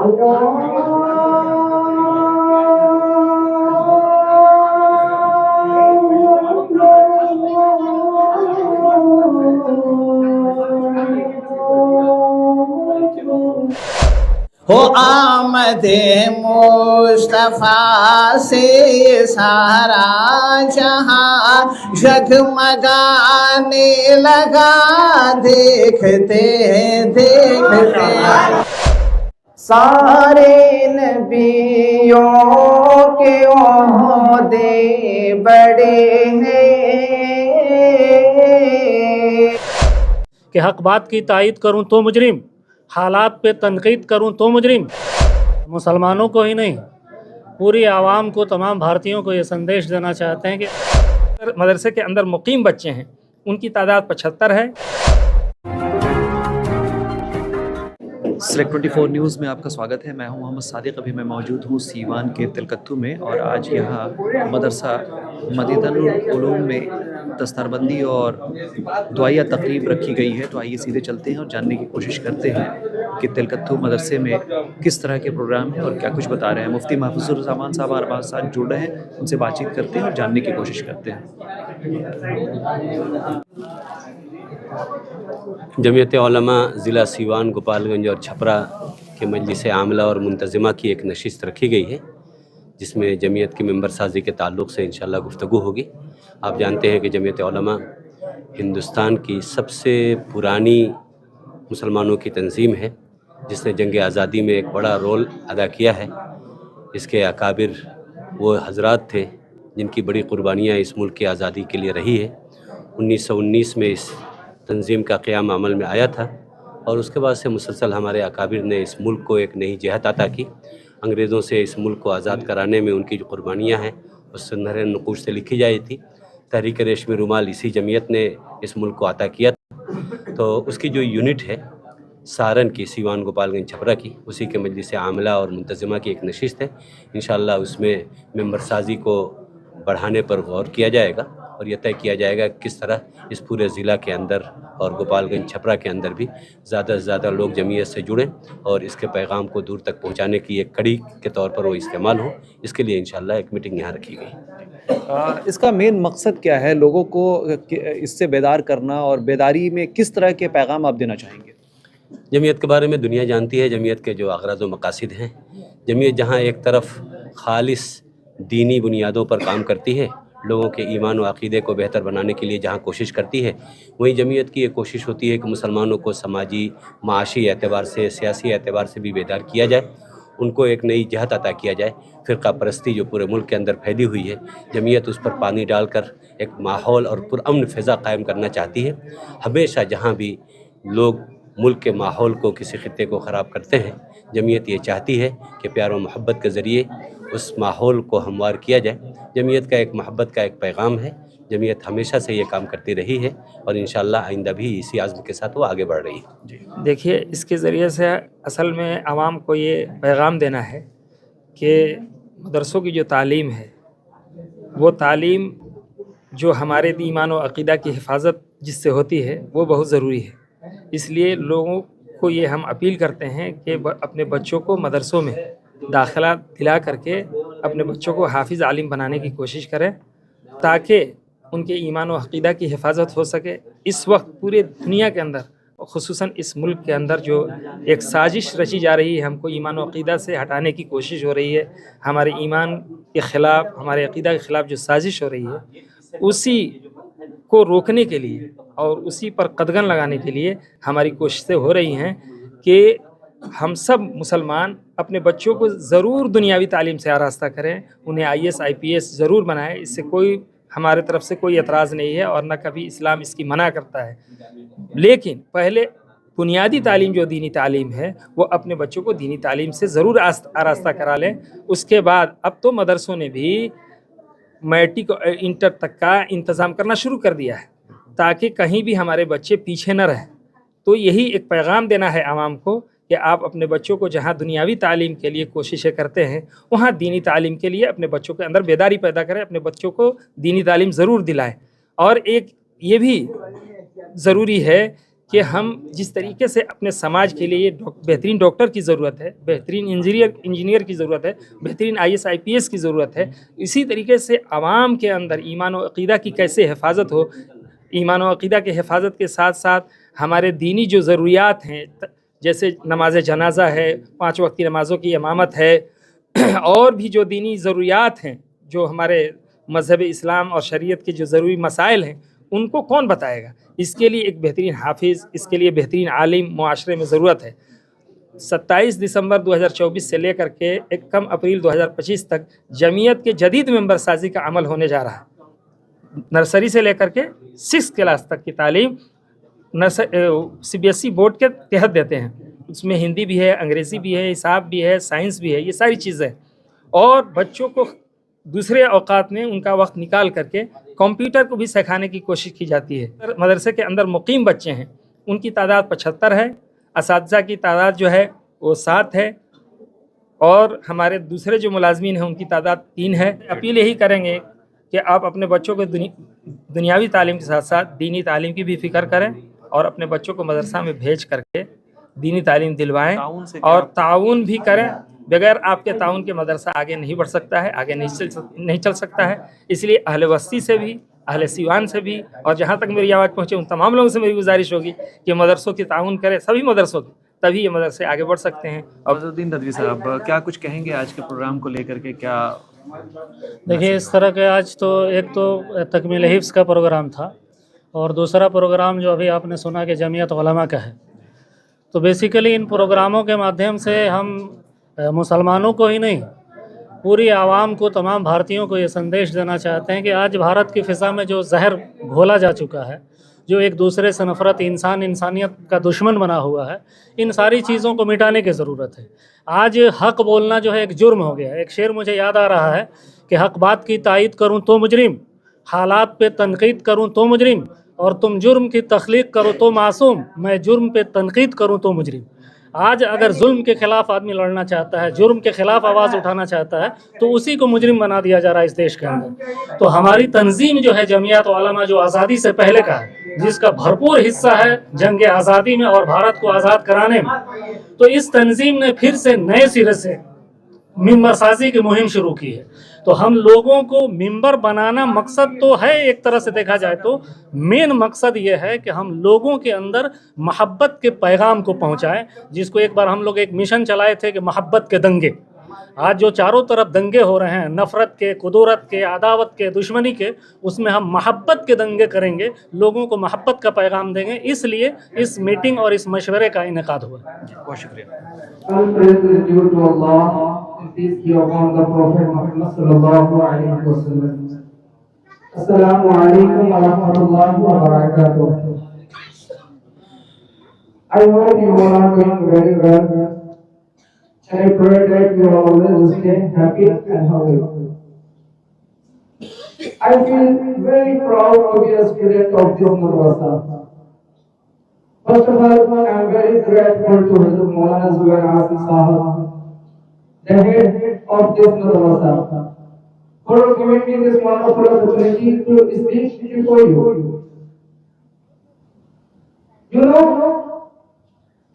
ہو آمد مصطفیٰ سے سارا جہاں جگمگانے لگا دیکھتے دیکھتے سارے نبیوں کے عہدے بڑے ہیں کہ حق بات کی تائید کروں تو مجرم، حالات پہ تنقید کروں تو مجرم۔ مسلمانوں کو ہی نہیں، پوری عوام کو، تمام بھارتیوں کو یہ سندیش دینا چاہتے ہیں کہ مدرسے کے اندر مقیم بچے ہیں، ان کی تعداد 75 ہے۔ سلیکٹ 24 نیوز میں آپ کا سواگت ہے۔ میں ہوں محمد صادق۔ ابھی میں موجود ہوں سیوان کے تلکتھو میں، اور آج یہاں مدرسہ مدینہ العلوم میں دستار بندی اور دعائیہ تقریب رکھی گئی ہے۔ تو آئیے سیدھے چلتے ہیں اور جاننے کی کوشش کرتے ہیں کہ تلکتھو مدرسے میں کس طرح کے پروگرام ہیں اور کیا کچھ بتا رہے ہیں۔ مفتی محفوظ الرحمان صاحب ہمارے ساتھ جڑ رہے ہیں، ان سے بات چیت کرتے ہیں اور جاننے کی کوشش کرتے ہیں۔ جمعیت علماء ضلع سیوان، گوپال گنج اور چھپرا کے مجلس عاملہ اور منتظمہ کی ایک نشست رکھی گئی ہے، جس میں جمعیت کی ممبر سازی کے تعلق سے انشاءاللہ گفتگو ہوگی۔ آپ جانتے ہیں کہ جمعیت علماء ہندوستان کی سب سے پرانی مسلمانوں کی تنظیم ہے، جس نے جنگ آزادی میں ایک بڑا رول ادا کیا ہے۔ اس کے اکابر وہ حضرات تھے جن کی بڑی قربانیاں اس ملک کی آزادی کے لیے رہی ہے۔ 1919 میں اس تنظیم کا قیام عمل میں آیا تھا، اور اس کے بعد سے مسلسل ہمارے اکابر نے اس ملک کو ایک نئی جہت عطا کی۔ انگریزوں سے اس ملک کو آزاد کرانے میں ان کی جو قربانیاں ہیں اس سنہرے نقوش سے لکھی جائی تھی۔ تحریک ریشمی رومال اسی جمعیت نے اس ملک کو عطا کیا تھا۔ تو اس کی جو یونٹ ہے سہارن کی، سیوان گوپال گنج چھپرا کی، اسی کے مجلس عاملہ اور منتظمہ کی ایک نشست ہے۔ انشاءاللہ اس میں ممبر سازی کو بڑھانے پر غور کیا جائے گا، اور یہ طے کیا جائے گا کس طرح اس پورے ضلع کے اندر اور گوپال گنج چھپرا کے اندر بھی زیادہ سے زیادہ لوگ جمعیت سے جڑیں اور اس کے پیغام کو دور تک پہنچانے کی ایک کڑی کے طور پر وہ استعمال ہو۔ اس کے لیے انشاءاللہ ایک میٹنگ یہاں رکھی گئی۔ اس کا مین مقصد کیا ہے؟ لوگوں کو اس سے بیدار کرنا، اور بیداری میں کس طرح کے پیغام آپ دینا چاہیں گے؟ جمعیت کے بارے میں دنیا جانتی ہے، جمعیت کے جو اغراض و مقاصد ہیں۔ جمعیت جہاں ایک طرف خالص دینی بنیادوں پر کام کرتی ہے، لوگوں کے ایمان و عقیدے کو بہتر بنانے کے لیے جہاں کوشش کرتی ہے، وہیں جمعیت کی یہ کوشش ہوتی ہے کہ مسلمانوں کو سماجی، معاشی اعتبار سے، سیاسی اعتبار سے بھی بیدار کیا جائے، ان کو ایک نئی جہت عطا کیا جائے۔ فرقہ پرستی جو پورے ملک کے اندر پھیلی ہوئی ہے، جمعیت اس پر پانی ڈال کر ایک ماحول اور پرامن فضا قائم کرنا چاہتی ہے۔ ہمیشہ جہاں بھی لوگ ملک کے ماحول کو، کسی خطے کو خراب کرتے ہیں، جمعیت یہ چاہتی ہے کہ پیار و محبت کے ذریعے اس ماحول کو ہموار کیا جائے۔ جمعیت کا ایک محبت کا ایک پیغام ہے۔ جمعیت ہمیشہ سے یہ کام کرتی رہی ہے، اور انشاءاللہ آئندہ بھی اسی عزم کے ساتھ وہ آگے بڑھ رہی ہے۔ دیکھیے، اس کے ذریعے سے اصل میں عوام کو یہ پیغام دینا ہے کہ مدرسوں کی جو تعلیم ہے، وہ تعلیم جو ہمارے ایمان و عقیدہ کی حفاظت جس سے ہوتی ہے، وہ بہت ضروری ہے۔ اس لیے لوگوں کو یہ ہم اپیل کرتے ہیں کہ اپنے بچوں کو مدرسوں میں داخلہ دلا کر کے اپنے بچوں کو حافظ عالم بنانے کی کوشش کریں، تاکہ ان کے ایمان و عقیدہ کی حفاظت ہو سکے۔ اس وقت پورے دنیا کے اندر، خصوصاً اس ملک کے اندر، جو ایک سازش رچی جا رہی ہے، ہم کو ایمان و عقیدہ سے ہٹانے کی کوشش ہو رہی ہے، ہمارے ایمان کے خلاف، ہمارے عقیدہ کے خلاف جو سازش ہو رہی ہے، اسی کو روکنے کے لیے اور اسی پر قدغن لگانے کے لیے ہماری کوششیں ہو رہی ہیں کہ ہم سب مسلمان اپنے بچوں کو ضرور دنیاوی تعلیم سے آراستہ کریں، انہیں IAS IPS ضرور بنائیں۔ اس سے کوئی ہمارے طرف سے کوئی اعتراض نہیں ہے، اور نہ کبھی اسلام اس کی منع کرتا ہے۔ لیکن پہلے بنیادی تعلیم جو دینی تعلیم ہے، وہ اپنے بچوں کو دینی تعلیم سے ضرور آراستہ کرا لیں۔ اس کے بعد اب تو مدرسوں نے بھی میٹرک اور انٹر تک کا انتظام کرنا شروع کر دیا ہے، تاکہ کہیں بھی ہمارے بچے پیچھے نہ رہیں۔ تو یہی ایک پیغام دینا ہے عوام کو کہ آپ اپنے بچوں کو جہاں دنیاوی تعلیم کے لیے کوششیں کرتے ہیں، وہاں دینی تعلیم کے لیے اپنے بچوں کے اندر بیداری پیدا کریں، اپنے بچوں کو دینی تعلیم ضرور دلائیں۔ اور ایک یہ بھی ضروری ہے کہ ہم جس طریقے سے اپنے سماج کے لیے بہترین ڈاکٹر کی ضرورت ہے، بہترین انجینئر کی ضرورت ہے، بہترین IAS IPS کی ضرورت ہے، اسی طریقے سے عوام کے اندر ایمان و عقیدہ کی کیسے حفاظت ہو، ایمان و عقیدہ کے حفاظت کے ساتھ ساتھ ہمارے دینی جو ضروریات ہیں جیسے نماز جنازہ ہے، 5 وقت کی نمازوں کی امامت ہے، اور بھی جو دینی ضروریات ہیں، جو ہمارے مذہب اسلام اور شریعت کے جو ضروری مسائل ہیں، ان کو کون بتائے گا؟ اس کے لیے ایک بہترین حافظ، اس کے لیے بہترین عالم معاشرے میں ضرورت ہے۔ 27 دسمبر 2024 سے لے کر کے 1 اپریل 2025 تک جمعیت کے جدید ممبر سازی کا عمل ہونے جا رہا ہے۔ نرسری سے لے کر کے 6 کلاس تک کی تعلیم CBSE بورڈ کے تحت دیتے ہیں۔ اس میں ہندی بھی ہے، انگریزی بھی ہے، حساب بھی ہے، سائنس بھی ہے، یہ ساری چیزیں، اور بچوں کو دوسرے اوقات میں ان کا وقت نکال کر کے کمپیوٹر کو بھی سکھانے کی کوشش کی جاتی ہے۔ مدرسے کے اندر مقیم بچے ہیں، ان کی تعداد 75 ہے، اساتذہ کی تعداد جو ہے وہ 7 ہے، اور ہمارے دوسرے جو ملازمین ہیں ان کی تعداد 3 ہے۔ اپیل یہی کریں گے کہ آپ اپنے بچوں کو دنیاوی تعلیم کے ساتھ ساتھ دینی تعلیم کی بھی فکر کریں، اور اپنے بچوں کو مدرسہ میں بھیج کر کے دینی تعلیم دلوائیں اور تعاون بھی کریں۔ بغیر آپ کے تعاون کے مدرسہ آگے نہیں بڑھ سکتا ہے، آگے نہیں چل سکتا ہے۔ اس لیے اہل وسطی سے بھی، اہل سیوان سے بھی، اور جہاں تک میری آواز پہنچے ان تمام لوگوں سے میری گزارش ہوگی کہ مدرسوں کی تعاون کریں، سبھی مدرسوں کی، تبھی یہ مدرسے آگے بڑھ سکتے ہیں۔ عزالدین ندوی صاحب کیا کچھ کہیں گے آج کے پروگرام کو لے کر کے؟ کیا دیکھیے، اس طرح کے آج تو ایک تو تکمیل حفظ کا پروگرام تھا، اور دوسرا پروگرام جو ابھی آپ نے سنا کہ جمعیت علماء کا ہے۔ تو بیسیکلی ان پروگراموں کے مادھیم سے ہم مسلمانوں کو ہی نہیں، پوری عوام کو، تمام بھارتیوں کو یہ سندیش دینا چاہتے ہیں کہ آج بھارت کی فضا میں جو زہر گھولا جا چکا ہے، جو ایک دوسرے سے نفرت، انسانیت کا دشمن بنا ہوا ہے، ان ساری چیزوں کو مٹانے کی ضرورت ہے۔ آج حق بولنا جو ہے ایک جرم ہو گیا ہے۔ ایک شعر مجھے یاد آ رہا ہے کہ حق بات کی تائید کروں تو مجرم، حالات پہ تنقید کروں تو مجرم، اور تم جرم کی تخلیق کرو تو معصوم، میں جرم پہ تنقید کروں تو مجرم۔ آج اگر ظلم کے خلاف آدمی لڑنا چاہتا ہے، جرم کے خلاف آواز اٹھانا چاہتا ہے، تو اسی کو مجرم بنا دیا جا رہا ہے اس دیش کے اندر۔ تو ہماری تنظیم جو ہے جمعیت علماء، جو آزادی سے پہلے کا ہے، جس کا بھرپور حصہ ہے جنگ آزادی میں اور بھارت کو آزاد کرانے میں، تو اس تنظیم نے پھر سے نئے سرے سے ممبر سازی کی مہم شروع کی ہے۔ تو ہم لوگوں کو ممبر بنانا مقصد تو ہے، ایک طرح سے دیکھا جائے تو مین مقصد یہ ہے کہ ہم لوگوں کے اندر محبت کے پیغام کو پہنچائیں، جس کو ایک بار ہم لوگ ایک مشن چلائے تھے کہ محبت کے دنگے۔ آج جو چاروں طرف دنگے ہو رہے ہیں، نفرت کے، کدورت کے، عداوت کے، دشمنی کے، اس میں ہم محبت کے دنگے کریں گے، لوگوں کو محبت کا پیغام دیں گے۔ اس لیے اس میٹنگ اور اس مشورے کا انعقاد ہوا۔ بہت شکریہ۔ All praise is due to Allah, and peace be upon the Prophet Muhammad sallallahu alaihi wasallam. Assalamu alaikum wa rahmatullahi wa barakatuh. I hope you all are doing very well, and I pray that you always stay happy and healthy. I feel very proud to be a student of this madrasa. First of all, I am very grateful to Hazrat Maulana Zubair Asif Sahab, the head of this madrasa, for giving me this wonderful opportunity to speak before you. You know,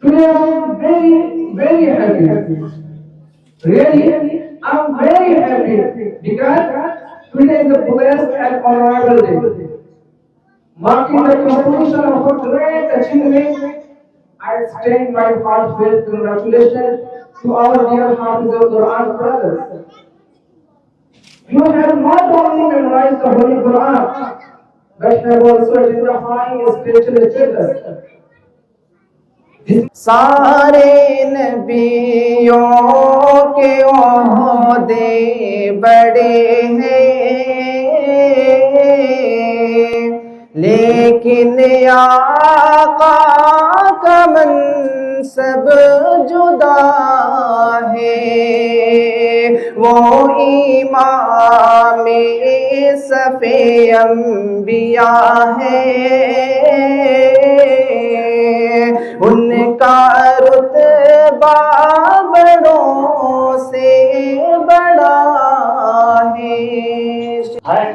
today I am very, very happy. Really, I am very happy because today is a blessed and honorable day, marking the completion of a great achievement. I extend my heartfelt congratulations to our dear Hafiz al-Quran brothers. You have not only memorized the Holy Quran, but have also identifying a spiritual status. سارے نبیوں کے عہدے بڑے ہیں، لیکن آقا کا منصب جدا ہے، وہ امام صف انبیاء ہے، ان کا رتبہ بڑوں سے بڑا ہے۔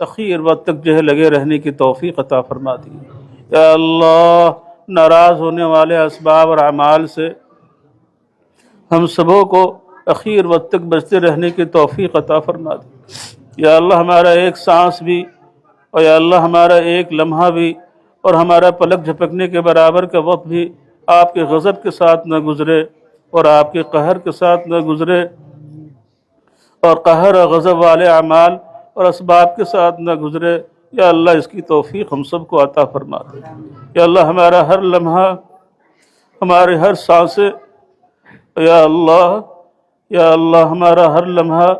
اخیر وقت تک جو ہے لگے رہنے کی توفیق عطا فرما دیجیے یا اللہ۔ ناراض ہونے والے اسباب اور اعمال سے ہم سبوں کو اخیر وقت تک بچتے رہنے کی توفیق عطا فرما دے یا اللہ۔ ہمارا ایک سانس بھی اور یا اللہ ہمارا ایک لمحہ بھی اور ہمارا پلک جھپکنے کے برابر کا وقت بھی آپ کے غضب کے ساتھ نہ گزرے اور آپ کے قہر کے ساتھ نہ گزرے، اور قہر اور غضب والے اعمال اور اسباب کے ساتھ نہ گزرے یا اللہ۔ اس کی توفیق ہم سب کو عطا فرما دے یا اللہ۔ ہمارا ہر لمحہ، ہمارے ہر سانسیں یا اللہ، یا اللہ ہمارا ہر لمحہ،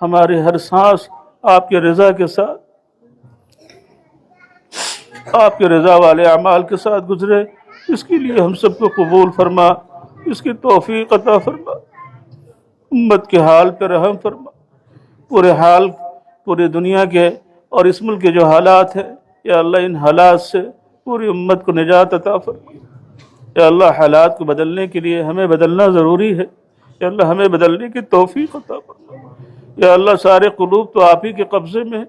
ہماری ہر سانس آپ کے رضا کے ساتھ، آپ کے رضا والے اعمال کے ساتھ گزرے۔ اس کے لیے ہم سب کو قبول فرما، اس کی توفیق عطا فرما۔ امت کے حال پہ رحم فرما، پورے دنیا کے اور اس ملک کے جو حالات ہیں یا اللہ، ان حالات سے پوری امت کو نجات عطا فرما یا اللہ۔ حالات کو بدلنے کے لیے ہمیں بدلنا ضروری ہے یا اللہ، ہمیں بدلنے کی توفیق عطا فرما یا اللہ۔ سارے قلوب تو آپ ہی کے قبضے میں ہیں،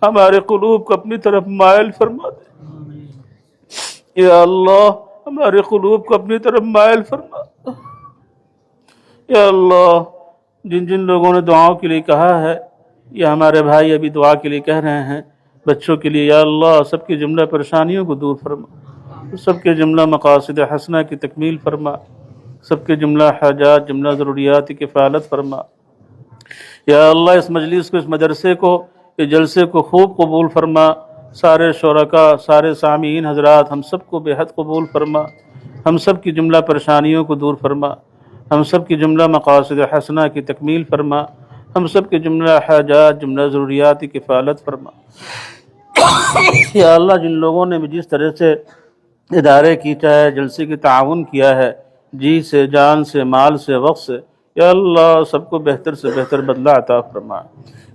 ہمارے قلوب کو اپنی طرف مائل فرما دے یا اللہ۔ ہمارے قلوب کو اپنی طرف مائل فرما یا اللہ۔ جن جن لوگوں نے دعاؤں کے لیے کہا ہے یا ہمارے بھائی ابھی دعا کے لیے کہہ رہے ہیں بچوں کے لیے یا اللہ، سب کی جملہ پریشانیوں کو دور فرما، سب کے جملہ مقاصد حسنہ کی تکمیل فرما، سب کے جملہ حاجات، جملہ ضروریات کی کفالت فرما یا اللہ۔ اس مجلس کو، اس مدرسے کو، اس جلسے کو خوب قبول فرما۔ سارے شرکاء، سارے سامعین حضرات، ہم سب کو بے حد قبول فرما، ہم سب کی جملہ پریشانیوں کو دور فرما، ہم سب کی جملہ مقاصد حسنہ کی تکمیل فرما، ہم سب کے جملہ حاجات، جملہ ضروریات کی کفالت فرما یا اللہ۔ جن لوگوں نے بھی جس طرح سے ادارے کی چاہے جلسے کی تعاون کیا ہے، جی سے، جان سے، مال سے، وقت سے، یا اللہ سب کو بہتر سے بہتر بدلہ عطا فرما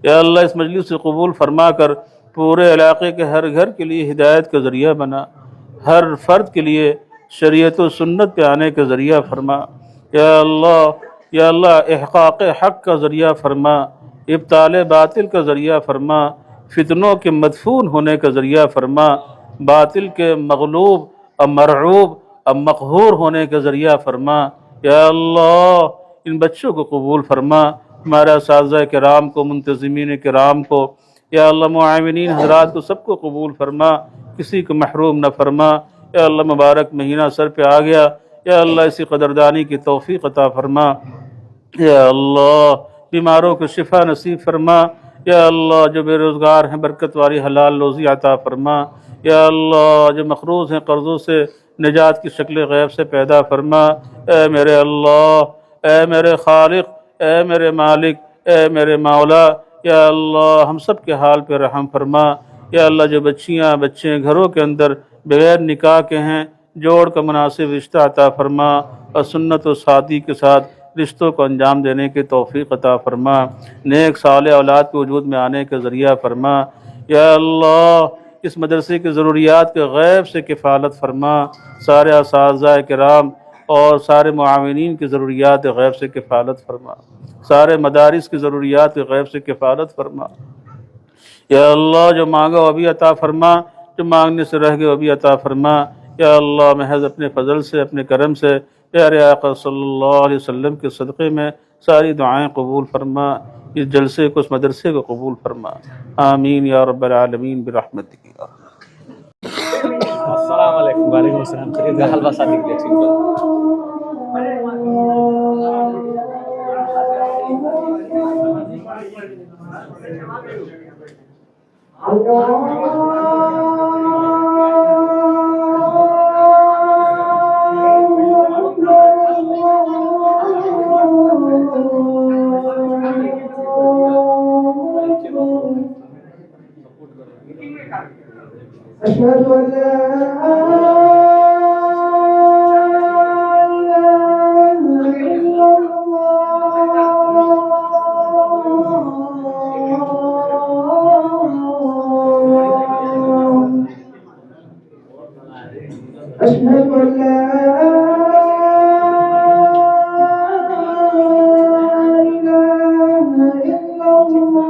یا اللہ۔ اس مجلس سے قبول فرما کر پورے علاقے کے ہر گھر کے لیے ہدایت کا ذریعہ بنا، ہر فرد کے لیے شریعت و سنت پہ آنے کا ذریعہ فرما یا اللہ۔ یا اللہ احقاق حق کا ذریعہ فرما، ابطال باطل کا ذریعہ فرما، فتنوں کے مدفون ہونے کا ذریعہ فرما، باطل کے مغلوب اور مرعوب اور مقہور ہونے کا ذریعہ فرما یا اللہ۔ ان بچوں کو قبول فرما، ہمارے اساتذہ کرام کو، منتظمین کرام کو یا اللہ، معاونین حضرات کو، سب کو قبول فرما، کسی کو محروم نہ فرما یا اللہ۔ مبارک مہینہ سر پہ آ گیا یا اللہ، اسی قدردانی کی توفیق عطا فرما یا اللہ۔ بیماروں کو شفا نصیب فرما یا اللہ۔ جو بے روزگار ہیں برکت والی حلال روزی عطا فرما یا اللہ۔ جو مقروض ہیں قرضوں سے نجات کی شکل غیب سے پیدا فرما اے میرے اللہ، اے میرے خالق، اے میرے مالک، اے میرے مولا یا اللہ۔ ہم سب کے حال پہ رحم فرما یا اللہ۔ جو بچیاں بچے گھروں کے اندر بغیر نکاح کے ہیں، جوڑ کا مناسب رشتہ عطا فرما اور سنت و سادی کے ساتھ رشتوں کو انجام دینے کی توفیق عطا فرما، نیک صالح اولاد کے وجود میں آنے کا ذریعہ فرما یا اللہ۔ اس مدرسے کی ضروریات کے غیب سے کفالت فرما، سارے اساتذہ کرام اور سارے معاونین کی ضروریات غیب سے کفالت فرما، سارے مدارس کی ضروریات غیب سے کفالت فرما یا اللہ۔ جو مانگا وہ بھی عطا فرما، جو مانگنے سے رہ گئے وہ بھی عطا فرما یا اللہ۔ محض اپنے فضل سے، اپنے کرم سے، پیارے آقا صلی اللہ علیہ وسلم کے صدقے میں ساری دعائیں قبول فرما، اس جلسے کو، اس مدرسے کو قبول فرما، آمین یا رب العالمین برحمتک یا رب۔ السلام علیکم۔ وعلیکم السلام۔ خیریت ہے؟ حلوہ شادی کے لیے أشهد أن لا إله إلا الله أشهد أن لا إله إلا الله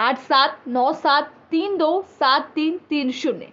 8797327330।